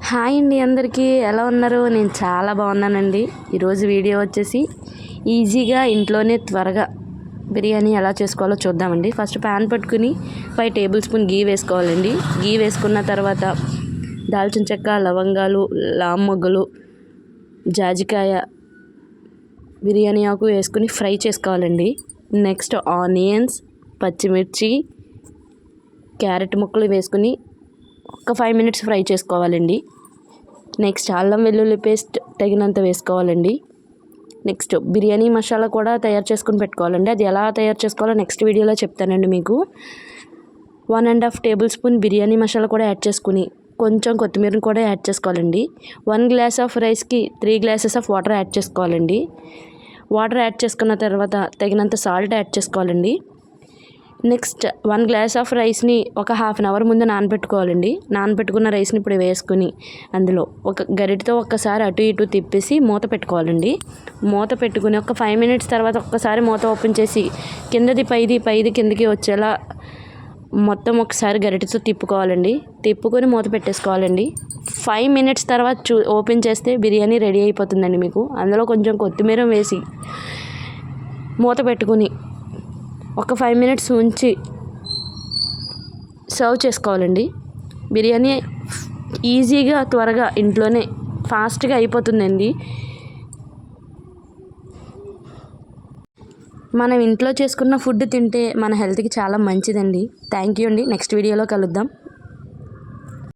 Hi అండి, అందరికీ ఎలా ఉన్నారు? నేను చాలా బాగున్నానండి. ఈరోజు వీడియో వచ్చేసి ఈజీగా ఇంట్లోనే త్వరగా బిర్యానీ ఎలా చేసుకోవాలో చూద్దామండి. ఫస్ట్ ప్యాన్ పట్టుకుని 5 టేబుల్ స్పూన్ గీ వేసుకోవాలండి. గీ వేసుకున్న తర్వాత దాల్చిన చెక్క, లవంగాలు, లామొగ్గలు, జాజికాయ, బిర్యానీ ఆకు వేసుకుని ఫ్రై చేసుకోవాలండి. నెక్స్ట్ ఆనియన్స్, పచ్చిమిర్చి, క్యారెట్ ముక్కలు వేసుకుని ఒక 5 మినిట్స్ ఫ్రై చేసుకోవాలండి. నెక్స్ట్ అల్లం వెల్లుల్లి పేస్ట్ తగినంత వేసుకోవాలండి. నెక్స్ట్ బిర్యానీ మసాలా కూడా తయారు చేసుకుని పెట్టుకోవాలండి. అది ఎలా తయారు చేసుకోవాలో నెక్స్ట్ వీడియోలో చెప్తానండి మీకు. 1.5 టేబుల్ స్పూన్ బిర్యానీ మసాలా కూడా యాడ్ చేసుకుని కొంచెం కొత్తిమీరని కూడా యాడ్ చేసుకోవాలండి. 1 గ్లాస్ ఆఫ్ రైస్కి 3 గ్లాసెస్ ఆఫ్ వాటర్ యాడ్ చేసుకోవాలండి. వాటర్ యాడ్ చేసుకున్న తర్వాత తగినంత సాల్ట్ యాడ్ చేసుకోవాలండి. నెక్స్ట్ 1 గ్లాస్ ఆఫ్ రైస్ని ఒక హాఫ్ అన్ అవర్ ముందు నానబెట్టుకోవాలండి. నానబెట్టుకున్న రైస్ని ఇప్పుడు వేసుకుని అందులో ఒక గరిటతో ఒక్కసారి అటు ఇటు తిప్పేసి మూత పెట్టుకోవాలండి. మూత పెట్టుకుని ఒక 5 మినిట్స్ తర్వాత ఒక్కసారి మూత ఓపెన్ చేసి కిందది పైది కిందకి వచ్చేలా మొత్తం ఒకసారి గరిటతో తిప్పుకోవాలండి. తిప్పుకొని మూత పెట్టేసుకోవాలండి. 5 మినిట్స్ తర్వాత ఓపెన్ చేస్తే బిర్యానీ రెడీ అయిపోతుందండి మీకు. అందులో కొంచెం కొత్తిమీర వేసి మూత పెట్టుకుని ఒక 5 మినిట్స్ ఉంచి సర్వ్ చేసుకోవాలండి. బిర్యానీ ఈజీగా త్వరగా ఇంట్లోనే ఫాస్ట్గా అయిపోతుందండి. మనం ఇంట్లో చేసుకున్న ఫుడ్ తింటే మన హెల్త్కి చాలా మంచిదండి. థ్యాంక్ యూ అండి. నెక్స్ట్ వీడియోలో కలుద్దాం.